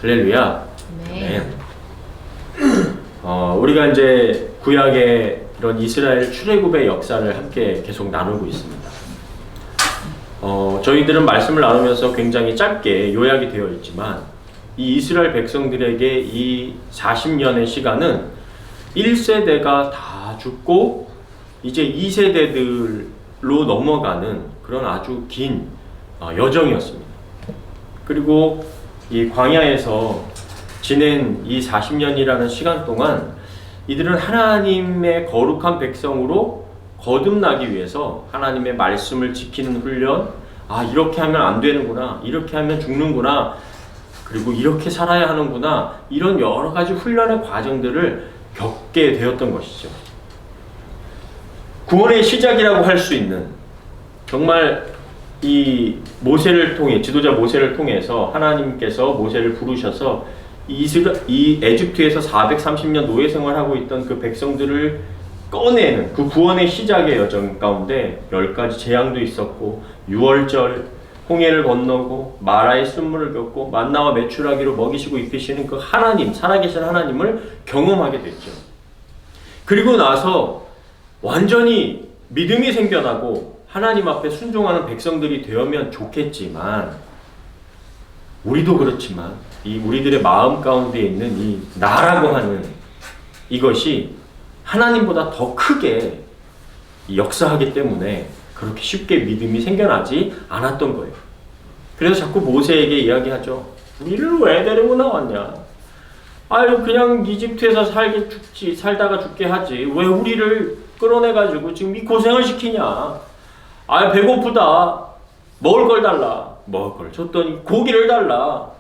할렐루야. 네. 우리가 이제 구약의 이런 이스라엘 출애굽의 역사를 함께 계속 나누고 있습니다. 저희들은 말씀을 나누면서 굉장히 짧게 요약이 되어 있지만 이 이스라엘 백성들에게 이 40년의 시간은 1세대가 다 죽고 이제 2세대들로 넘어가는 그런 아주 긴 여정이었습니다. 그리고 이 광야에서 지낸 이 40년이라는 시간 동안 이들은 하나님의 거룩한 백성으로 거듭나기 위해서 하나님의 말씀을 지키는 훈련, 이렇게 하면 안 되는구나, 이렇게 하면 죽는구나, 그리고 이렇게 살아야 하는구나, 이런 여러 가지 훈련의 과정들을 겪게 되었던 것이죠. 구원의 시작이라고 할 수 있는, 정말 이 모세를 통해, 지도자 모세를 통해서 하나님께서 모세를 부르셔서 이 에집트에서 430년 노예 생활하고 있던 그 백성들을 꺼내는 그 구원의 시작의 여정 가운데 10가지 재앙도 있었고, 6월절 홍해를 건너고 마라의 쓴물을 겪고 만나와 메추라기로 먹이시고 입히시는 그 하나님, 살아계신 하나님을 경험하게 됐죠. 그리고 나서 완전히 믿음이 생겨나고 하나님 앞에 순종하는 백성들이 되면 좋겠지만, 우리도 그렇지만 이 우리들의 마음 가운데 있는 이 나라고 하는 이것이 하나님보다 더 크게 역사하기 때문에 그렇게 쉽게 믿음이 생겨나지 않았던 거예요. 그래서 자꾸 모세에게 이야기하죠. 우리를 왜 데리고 나왔냐? 그냥 이집트에서 살다가 죽게 하지. 왜 우리를 끌어내가지고 지금 이 고생을 시키냐? 배고프다. 먹을 걸 달라. 먹을 걸 줬더니 고기를 달라.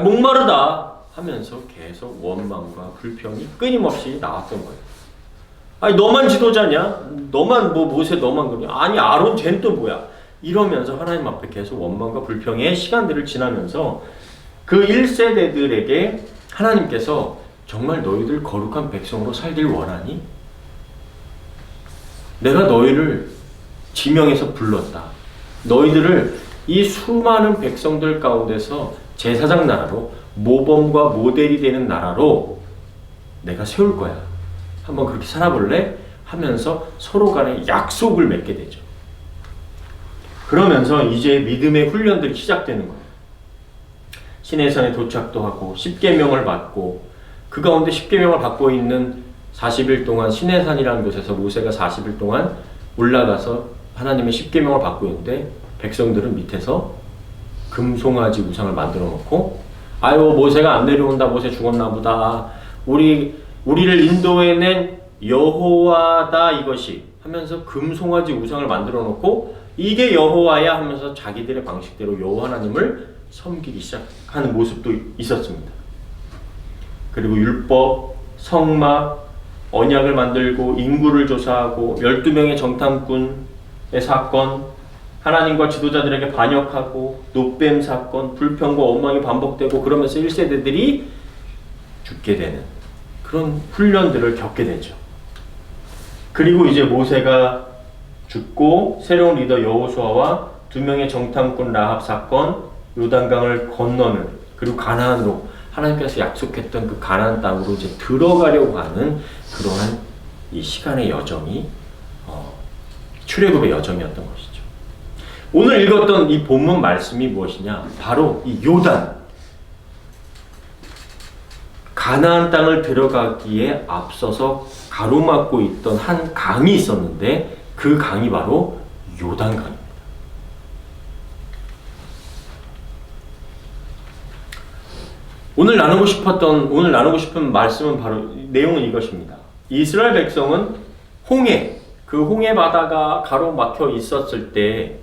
목마르다. 하면서 계속 원망과 불평이 끊임없이 나왔던 거예요. 너만 지도자냐? 너만 모세 너만 그러냐? 아론 쟨 또 뭐야? 이러면서 하나님 앞에 계속 원망과 불평의 시간들을 지나면서 그 1세대들에게 하나님께서 정말 너희들 거룩한 백성으로 살길 원하니? 내가 너희를 지명해서 불렀다. 너희들을 이 수많은 백성들 가운데서 제사장 나라로, 모범과 모델이 되는 나라로 내가 세울 거야. 한번 그렇게 살아볼래? 하면서 서로 간에 약속을 맺게 되죠. 그러면서 이제 믿음의 훈련들이 시작되는 거예요. 시내산에 도착도 하고 10계명을 받고, 그 가운데 10계명을 받고 있는 40일 동안 시내산이라는 곳에서 모세가 40일 동안 올라가서 하나님의 10계명을 받고 있는데, 백성들은 밑에서 금송아지 우상을 만들어 놓고, 모세가 안 내려온다, 모세 죽었나 보다, 우리를 인도해낸 여호와다 이것이 하면서 금송아지 우상을 만들어 놓고, 이게 여호와야 하면서 자기들의 방식대로 여호와 하나님을 섬기기 시작하는 모습도 있었습니다. 그리고 율법, 성막, 언약을 만들고 인구를 조사하고 12명의 정탐꾼의 사건, 하나님과 지도자들에게 반역하고 노뱀 사건, 불평과 원망이 반복되고, 그러면서 1세대들이 죽게 되는 그런 훈련들을 겪게 되죠. 그리고 이제 모세가 죽고 새로운 리더 여호수아와 2명의 정탐꾼 라합 사건, 요단강을 건너는, 그리고 가나안으로, 하나님께서 약속했던 그 가나안 땅으로 이제 들어가려고 하는 그러한 이 시간의 여정이 출애굽의 여정이었던 것이죠. 오늘 읽었던 이 본문 말씀이 무엇이냐? 바로 이 요단, 가나안 땅을 들어가기에 앞서서 가로막고 있던 한 강이 있었는데, 그 강이 바로 요단강입니다. 오늘 나누고 싶은 말씀은 바로, 내용은 이것입니다. 이스라엘 백성은 그 홍해 바다가 가로막혀 있었을 때,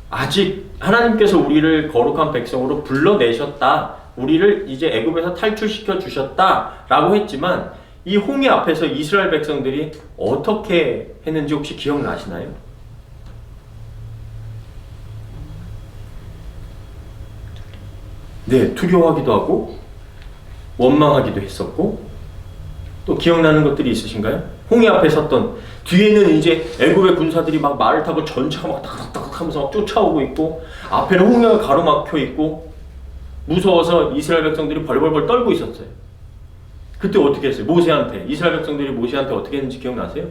아직 하나님께서 우리를 거룩한 백성으로 불러내셨다, 우리를 이제 애굽에서 탈출시켜 주셨다라고 했지만, 이 홍해 앞에서 이스라엘 백성들이 어떻게 했는지 혹시 기억나시나요? 네, 두려워하기도 하고 원망하기도 했었고, 또 기억나는 것들이 있으신가요? 홍해 앞에 섰던, 뒤에는 이제 애굽의 군사들이 막 말을 타고 전차가 막 따닥따닥 하면서 막 쫓아오고 있고, 앞에는 홍해가 가로막혀 있고, 무서워서 이스라엘 백성들이 벌벌벌 떨고 있었어요. 그때 어떻게 했어요? 모세한테, 이스라엘 백성들이 모세한테 어떻게 했는지 기억나세요?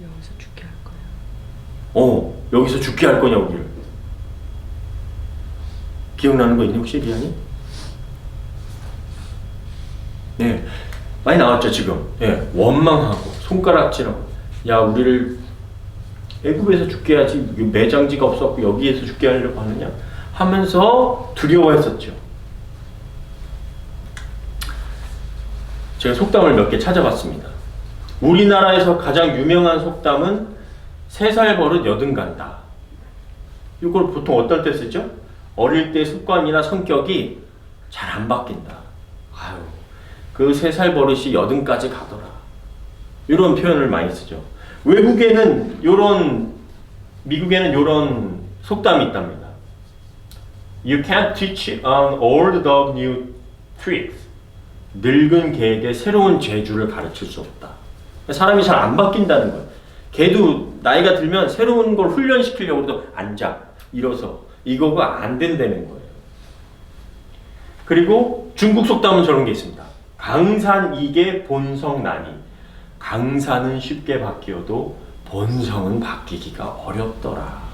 여기서 죽게 할 거야. 여기서 죽게 할 거냐 우리를. 기억나는 거 있니 혹시 리안이? 네, 많이 나왔죠 지금. 네, 원망하고 손가락질하고, 야 우리를 애굽에서 죽게 하지 매장지가 없었고 여기에서 죽게 하려고 하느냐 하면서 두려워했었죠. 제가 속담을 몇 개 찾아봤습니다. 우리나라에서 가장 유명한 속담은 3살 버릇 여든 간다. 이걸 보통 어떨 때 쓰죠? 어릴 때 습관이나 성격이 잘 안 바뀐다. 아유, 그 3살 버릇이 여든까지 가더라. 이런 표현을 많이 쓰죠. 외국에는 미국에는 이런 속담이 있답니다. You can't teach an old dog new tricks. 늙은 개에게 새로운 재주를 가르칠 수 없다. 사람이 잘 안 바뀐다는 거예요. 개도 나이가 들면 새로운 걸 훈련시키려고 해도 앉아, 일어서, 이거가 안 된다는 거예요. 그리고 중국 속담은 저런 게 있습니다. 강산이계 본성난이. 강산은 쉽게 바뀌어도 본성은 바뀌기가 어렵더라.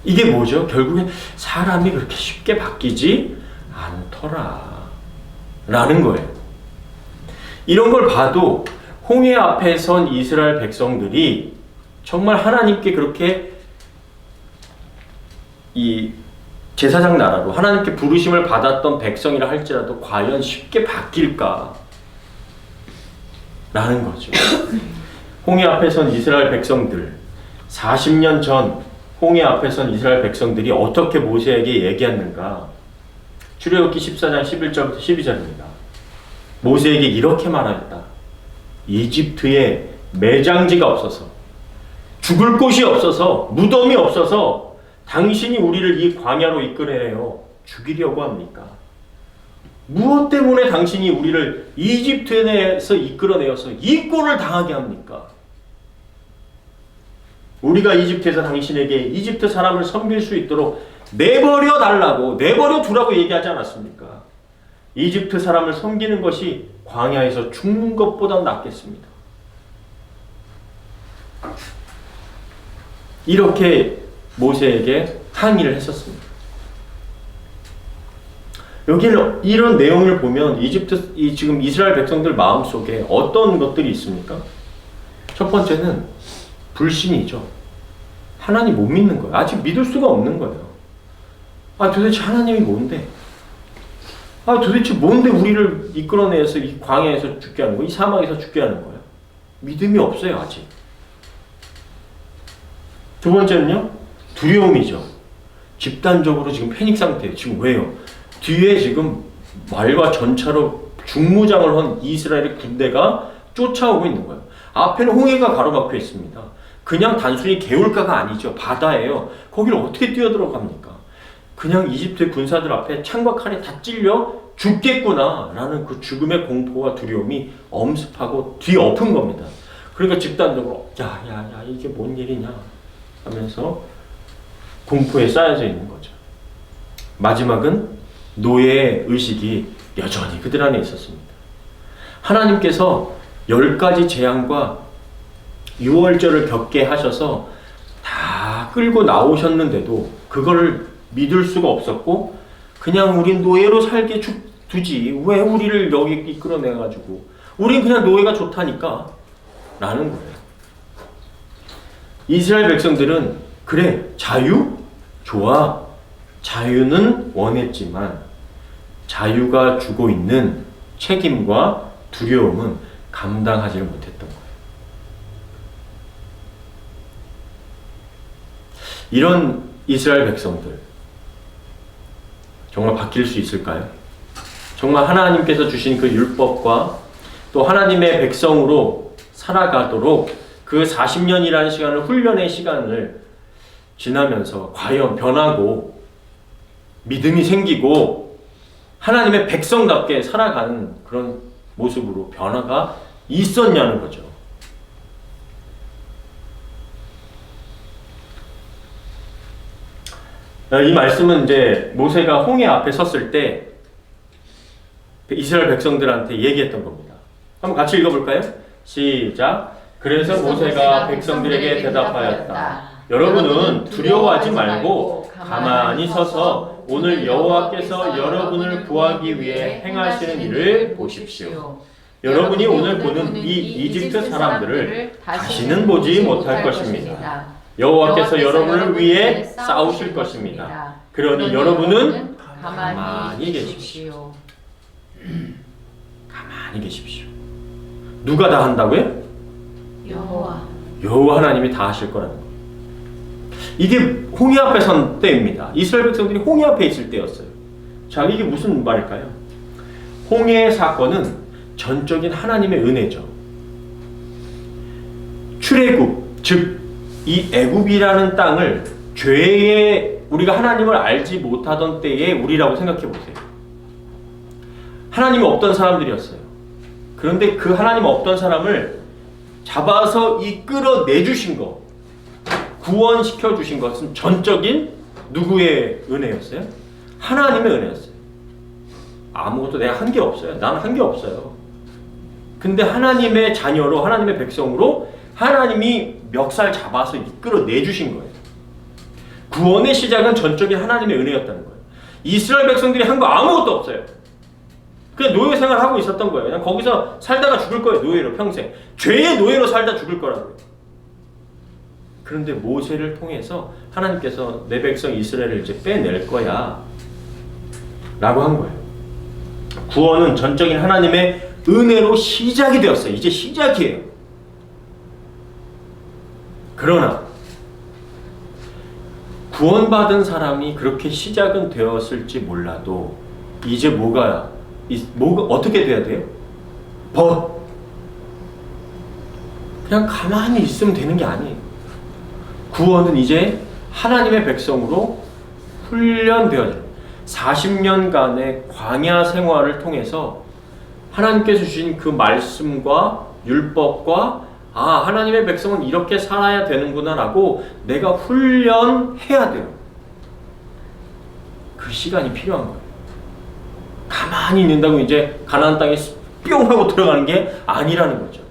이게 뭐죠? 결국엔 사람이 그렇게 쉽게 바뀌지 않더라 라는 거예요. 이런 걸 봐도 홍해 앞에 선 이스라엘 백성들이 정말 하나님께 그렇게 이 제사장 나라로 하나님께 부르심을 받았던 백성이라 할지라도 과연 쉽게 바뀔까? 라는 거죠. 홍해 앞에 선 이스라엘 백성들, 40년 전 홍해 앞에 선 이스라엘 백성들이 어떻게 모세에게 얘기했는가? 출애굽기 14장 11절부터 12절입니다. 모세에게 이렇게 말하였다. 이집트에 매장지가 없어서, 죽을 곳이 없어서, 무덤이 없어서 당신이 우리를 이 광야로 이끌어내어 죽이려고 합니까? 무엇 때문에 당신이 우리를 이집트에서 이끌어내어서 이 꼴을 당하게 합니까? 우리가 이집트에서 당신에게 이집트 사람을 섬길 수 있도록 내버려 달라고, 내버려 두라고 얘기하지 않았습니까? 이집트 사람을 섬기는 것이 광야에서 죽는 것보다 낫겠습니다. 이렇게 모세에게 항의를 했었습니다. 여기는 이런 내용을 보면 지금 이스라엘 백성들 마음속에 어떤 것들이 있습니까? 첫 번째는 불신이죠. 하나님 못 믿는 거예요. 아직 믿을 수가 없는 거예요. 도대체 하나님이 뭔데? 도대체 뭔데 우리를 이끌어내서 이 광야에서 죽게 하는 거야? 이 사막에서 죽게 하는 거야? 믿음이 없어요, 아직. 두 번째는요, 두려움이죠. 집단적으로 지금 패닉 상태예요. 지금 왜요? 뒤에 지금 말과 전차로 중무장을 한 이스라엘의 군대가 쫓아오고 있는 거예요. 앞에는 홍해가 가로막혀 있습니다. 그냥 단순히 개울가가 아니죠. 바다예요. 거기를 어떻게 뛰어들어갑니까? 그냥 이집트 군사들 앞에 창과 칼에 다 찔려 죽겠구나 라는 그 죽음의 공포와 두려움이 엄습하고 뒤엎은 겁니다. 그러니까 집단적으로 야 이게 뭔 일이냐 하면서 공포에 쌓여져 있는 거죠. 마지막은 노예의 의식이 여전히 그들 안에 있었습니다. 하나님께서 10가지 재앙과 유월절을 겪게 하셔서 다 끌고 나오셨는데도 그거를 믿을 수가 없었고, 그냥 우린 노예로 살게 두지 왜 우리를 여기 이끌어내가지고, 우린 그냥 노예가 좋다니까 라는 거예요. 이스라엘 백성들은 그래, 자유? 좋아. 자유는 원했지만 자유가 주고 있는 책임과 두려움은 감당하지 못했던 거예요. 이런 이스라엘 백성들 정말 바뀔 수 있을까요? 정말 하나님께서 주신 그 율법과 또 하나님의 백성으로 살아가도록 그 40년이라는 시간을, 훈련의 시간을 지나면서 과연 변하고 믿음이 생기고 하나님의 백성답게 살아가는 그런 모습으로 변화가 있었냐는 거죠. 이 말씀은 이제 모세가 홍해 앞에 섰을 때 이스라엘 백성들한테 얘기했던 겁니다. 한번 같이 읽어볼까요? 시작. 그래서 모세가 백성들에게 대답하였다. 여러분은 두려워하지 말고 가만히 서서 오늘 여호와께서 여러분을 구하기 위해 행하시는 일을 보십시오. 여러분이 오늘 보는 이 이집트 사람들을 다시는 보지 못할 것입니다. 여호와께서 여러분을 위해 싸우실 것입니다. 그러니 여러분은 가만히 계십시오. 가만히 계십시오. 누가 다 한다고요? 여호와 하나님이 다 하실 거라는 거예요. 이게 홍해 앞에 선 때입니다. 이스라엘 백성들이 홍해 앞에 있을 때였어요. 자, 이게 무슨 말일까요? 홍해의 사건은 전적인 하나님의 은혜죠. 출애굽, 즉 이 애굽이라는 땅을 죄에 우리가 하나님을 알지 못하던 때에 우리라고 생각해 보세요. 하나님이 없던 사람들이었어요. 그런데 그 하나님 없던 사람을 잡아서 이끌어내 주신 것, 구원시켜 주신 것은 전적인 누구의 은혜였어요? 하나님의 은혜였어요. 아무것도 내가 한 게 없어요. 나는 한 게 없어요. 근데 하나님의 자녀로, 하나님의 백성으로 하나님이 멱살 잡아서 이끌어내 주신 거예요. 구원의 시작은 전적인 하나님의 은혜였다는 거예요. 이스라엘 백성들이 한 거 아무것도 없어요. 그냥 노예 생활하고 있었던 거예요. 그냥 거기서 살다가 죽을 거예요. 노예로 평생. 죄의 노예로 살다 죽을 거라고요. 그런데 모세를 통해서 하나님께서 내 백성 이스라엘을 이제 빼낼 거야 라고 한 거예요. 구원은 전적인 하나님의 은혜로 시작이 되었어요. 이제 시작이에요. 그러나 구원받은 사람이 그렇게 시작은 되었을지 몰라도 이제 뭐가 어떻게 돼야 돼요? 그냥 가만히 있으면 되는 게 아니에요. 구원은 이제 하나님의 백성으로 훈련되어져요. 40년간의 광야 생활을 통해서 하나님께서 주신 그 말씀과 율법과 하나님의 백성은 이렇게 살아야 되는구나 라고 내가 훈련해야 돼요. 그 시간이 필요한 거예요. 가만히 있는다고 이제 가나안 땅에 뿅 하고 들어가는 게 아니라는 거죠.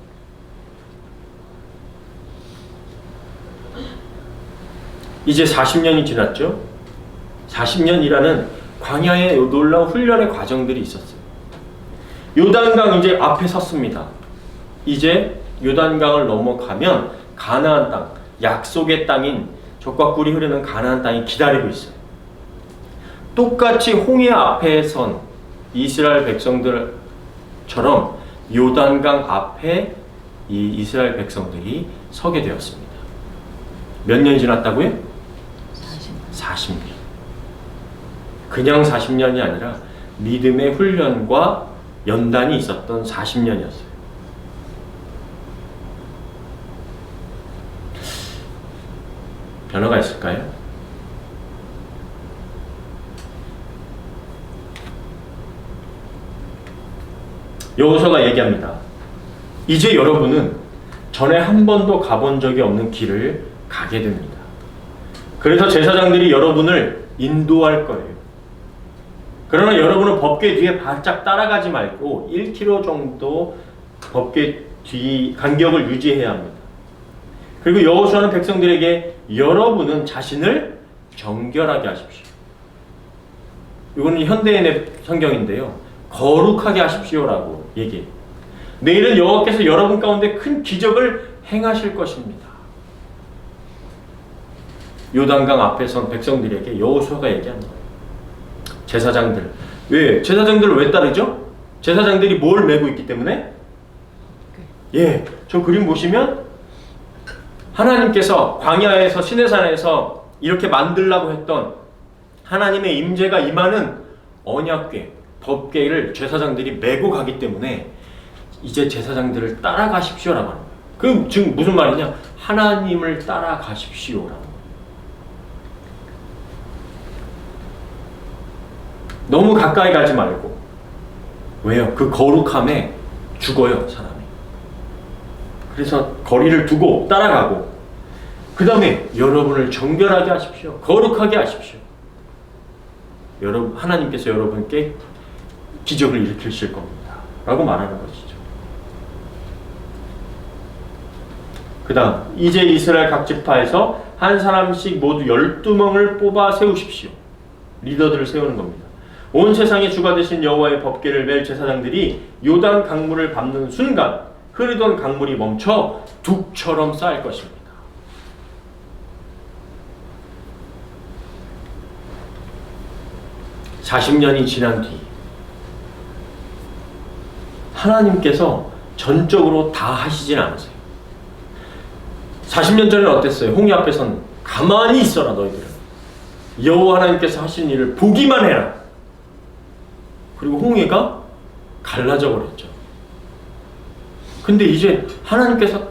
이제 40년이 지났죠. 40년이라는 광야의 놀라운 훈련의 과정들이 있었어요. 요단강 이제 앞에 섰습니다. 이제 요단강을 넘어가면 가나안 땅, 약속의 땅인 젖과 꿀이 흐르는 가나안 땅이 기다리고 있어요. 똑같이 홍해 앞에 선 이스라엘 백성들처럼 요단강 앞에 이 이스라엘 백성들이 서게 되었습니다. 몇 년이 지났다고요? 40년. 그냥 40년이 아니라 믿음의 훈련과 연단이 있었던 40년이었어요. 변화가 있을까요? 여호수아가 얘기합니다. 이제 여러분은 전에 한 번도 가본 적이 없는 길을 가게 됩니다. 그래서 제사장들이 여러분을 인도할 거예요. 그러나 여러분은 법궤 뒤에 바짝 따라가지 말고 1km 정도 법궤 뒤 간격을 유지해야 합니다. 그리고 여호수아는 백성들에게 여러분은 자신을 정결하게 하십시오. 이거는 현대인의 성경인데요. 거룩하게 하십시오라고 얘기해요. 내일은 여호와께서 여러분 가운데 큰 기적을 행하실 것입니다. 요단강 앞에 선 백성들에게 여호수아가 얘기하는 거예요. 제사장들. 왜? 제사장들을 왜 따르죠? 제사장들이 뭘 메고 있기 때문에? 저 그림 보시면 하나님께서 광야에서 시내산에서 이렇게 만들라고 했던 하나님의 임재가 임하는 언약궤, 법궤를 제사장들이 메고 가기 때문에 이제 제사장들을 따라가십시오라고 하는 거예요. 그럼 지금 무슨 말이냐? 하나님을 따라가십시오라는 거예요. 너무 가까이 가지 말고. 왜요? 그 거룩함에 죽어요, 사람이. 그래서 거리를 두고 따라가고, 그 다음에 여러분을 정결하게 하십시오. 거룩하게 하십시오. 하나님께서 여러분께 기적을 일으키실 겁니다. 라고 말하는 것이죠. 그 다음, 이제 이스라엘 각 지파에서 한 사람씩 모두 12명을 뽑아 세우십시오. 리더들을 세우는 겁니다. 온 세상의 주가 되신 여호와의 법궤를 맬 제사장들이 요단 강물을 밟는 순간 흐르던 강물이 멈춰 둑처럼 쌓일 것입니다. (40년이) 지난 뒤 하나님께서 전적으로 다 하시진 않으세요. 40년 전에는 어땠어요? 홍해 앞에선 가만히 있어라 너희들은. 여호와 하나님께서 하신 일을 보기만 해라. 그리고 홍해가 갈라져 버렸죠. 근데 이제 하나님께서,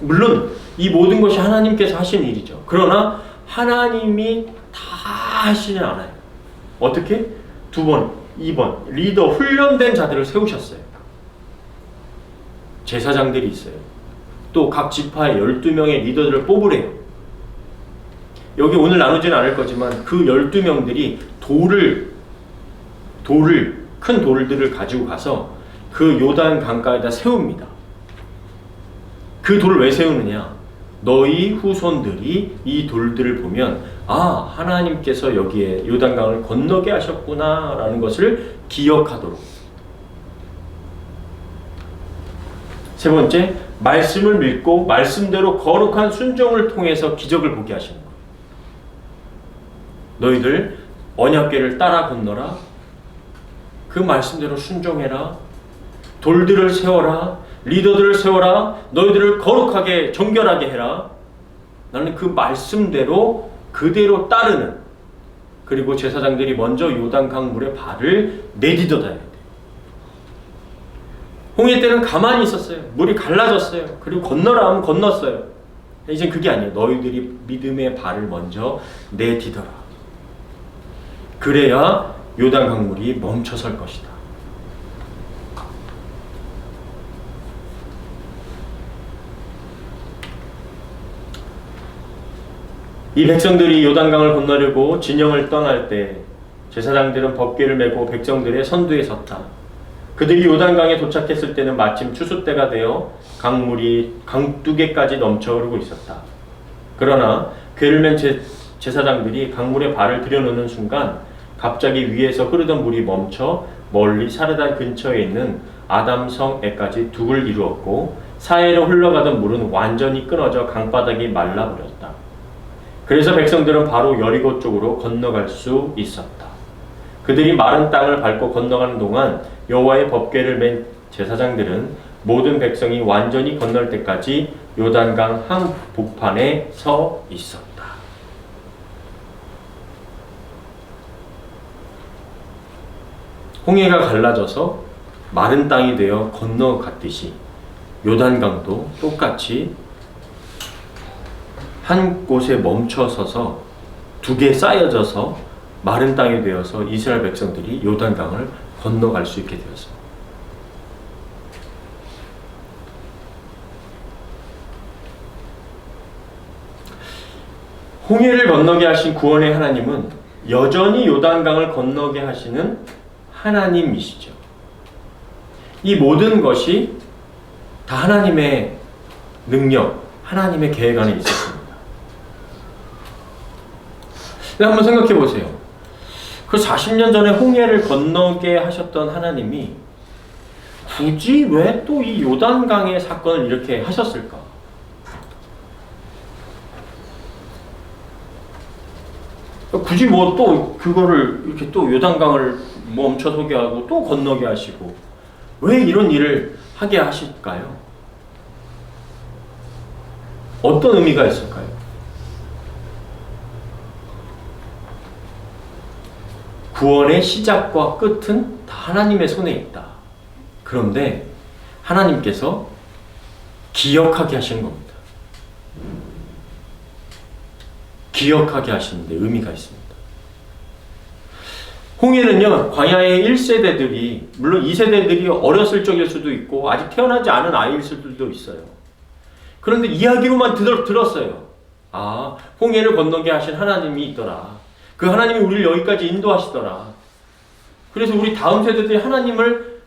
물론 이 모든 것이 하나님께서 하신 일이죠. 그러나 하나님이 다 하시진 않아요. 어떻게? 2번, 2번 리더, 훈련된 자들을 세우셨어요. 제사장들이 있어요. 또 각 지파의 12명의 리더들을 뽑으래요. 여기 오늘 나누지는 않을 거지만 그 12명들이 큰 돌들을 가지고 가서 그 요단 강가에다 세웁니다. 그 돌을 왜 세우느냐? 너희 후손들이 이 돌들을 보면 아, 하나님께서 여기에 요단강을 건너게 하셨구나 라는 것을 기억하도록. 세 번째, 말씀을 믿고 말씀대로 거룩한 순종을 통해서 기적을 보게 하시는 거예요. 너희들 언약궤를 따라 건너라. 그 말씀대로 순종해라. 돌들을 세워라. 리더들을 세워라. 너희들을 거룩하게 정결하게 해라. 나는 그 말씀대로 그대로 따르는, 그리고 제사장들이 먼저 요단강 물에 발을 내디뎌야 돼요. 홍해 때는 가만히 있었어요. 물이 갈라졌어요. 그리고 건너라 하면 건넜어요. 이제 그게 아니에요. 너희들이 믿음의 발을 먼저 내디뎌라. 그래야 요단강 물이 멈춰설 것이다. 이 백성들이 요단강을 건너려고 진영을 떠날 때 제사장들은 법궤를 메고 백성들의 선두에 섰다. 그들이 요단강에 도착했을 때는 마침 추수 때가 되어 강물이 강두개까지 넘쳐 흐르고 있었다. 그러나 궤를 맨 제사장들이 강물에 발을 들여놓는 순간 갑자기 위에서 흐르던 물이 멈춰 멀리 사르단 근처에 있는 아담성에까지 둑을 이루었고 사해로 흘러가던 물은 완전히 끊어져 강바닥이 말라버렸다. 그래서 백성들은 바로 여리고 쪽으로 건너갈 수 있었다. 그들이 마른 땅을 밟고 건너가는 동안 여호와의 법궤를 맨 제사장들은 모든 백성이 완전히 건널 때까지 요단강 한복판에 서 있었다. 홍해가 갈라져서 마른 땅이 되어 건너갔듯이 요단강도 똑같이 한 곳에 멈춰서서 두 개 쌓여져서 마른 땅이 되어서 이스라엘 백성들이 요단강을 건너갈 수 있게 되었습니다. 홍해를 건너게 하신 구원의 하나님은 여전히 요단강을 건너게 하시는 하나님이시죠. 이 모든 것이 다 하나님의 능력, 하나님의 계획 안에 있었습니다. 한번 생각해 보세요. 그 40년 전에 홍해를 건너게 하셨던 하나님이 굳이 왜 또 이 요단강의 사건을 이렇게 하셨을까? 굳이 뭐 또 그거를 이렇게 또 요단강을 멈춰서게 하고 또 건너게 하시고 왜 이런 일을 하게 하실까요? 어떤 의미가 있을까요? 구원의 시작과 끝은 다 하나님의 손에 있다. 그런데 하나님께서 기억하게 하시는 겁니다. 기억하게 하시는데 의미가 있습니다. 홍해는요, 광야의 1세대들이, 물론 2세대들이 어렸을 적일 수도 있고 아직 태어나지 않은 아이일 수도 있어요. 그런데 이야기로만 들었어요. 아, 홍해를 건너게 하신 하나님이 있더라. 그 하나님이 우리를 여기까지 인도하시더라. 그래서 우리 다음 세대들이 하나님을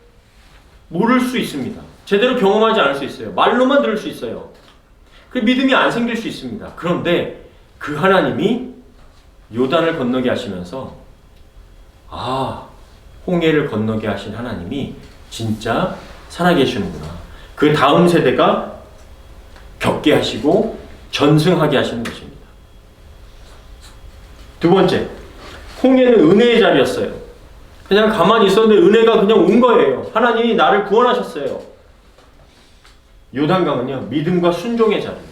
모를 수 있습니다. 제대로 경험하지 않을 수 있어요. 말로만 들을 수 있어요. 그 믿음이 안 생길 수 있습니다. 그런데 그 하나님이 요단을 건너게 하시면서 홍해를 건너게 하신 하나님이 진짜 살아계시는구나. 그 다음 세대가 겪게 하시고 전승하게 하시는 것입니다. 두 번째, 홍해는 은혜의 자리였어요. 그냥 가만히 있었는데 은혜가 그냥 온 거예요. 하나님이 나를 구원하셨어요. 요단강은요, 믿음과 순종의 자리예요.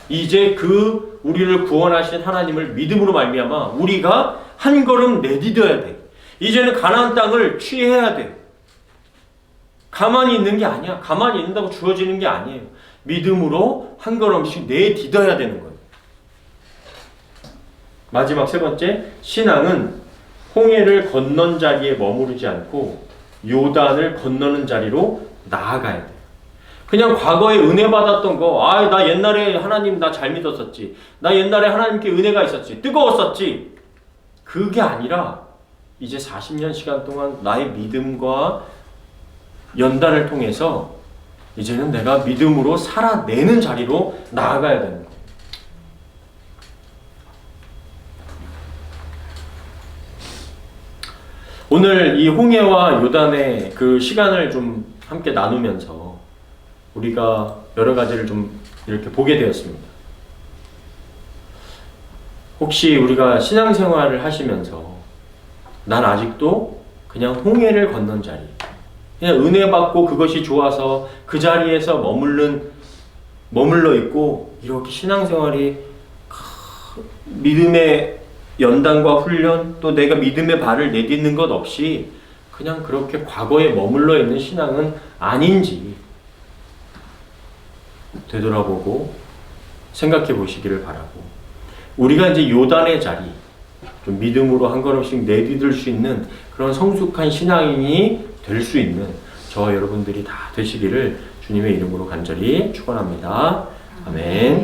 이제 그 우리를 구원하신 하나님을 믿음으로 말미암아 우리가 한 걸음 내디뎌야 돼. 이제는 가나안 땅을 취해야 돼. 가만히 있는 게 아니야. 가만히 있는다고 주어지는 게 아니에요. 믿음으로 한 걸음씩 내디뎌야 되는 거예요. 마지막 세 번째, 신앙은 홍해를 건넌 자리에 머무르지 않고 요단을 건너는 자리로 나아가야 돼요. 그냥 과거에 은혜 받았던 거, 나 옛날에 하나님 나 잘 믿었었지. 나 옛날에 하나님께 은혜가 있었지. 뜨거웠었지. 그게 아니라 이제 40년 시간 동안 나의 믿음과 연단을 통해서 이제는 내가 믿음으로 살아내는 자리로 나아가야 되는 거예요. 오늘 이 홍해와 요단의 그 시간을 좀 함께 나누면서 우리가 여러 가지를 좀 이렇게 보게 되었습니다. 혹시 우리가 신앙생활을 하시면서 난 아직도 그냥 홍해를 건넌 자리, 그냥 은혜 받고 그것이 좋아서 그 자리에서 머물러 있고 이렇게 신앙생활이 믿음의 연단과 훈련, 또 내가 믿음의 발을 내딛는 것 없이 그냥 그렇게 과거에 머물러 있는 신앙은 아닌지 되돌아보고 생각해 보시기를 바라고, 우리가 이제 요단의 자리, 좀 믿음으로 한 걸음씩 내디딜 수 있는 그런 성숙한 신앙인이 될 수 있는 저와 여러분들이 다 되시기를 주님의 이름으로 간절히 축원합니다. 아멘.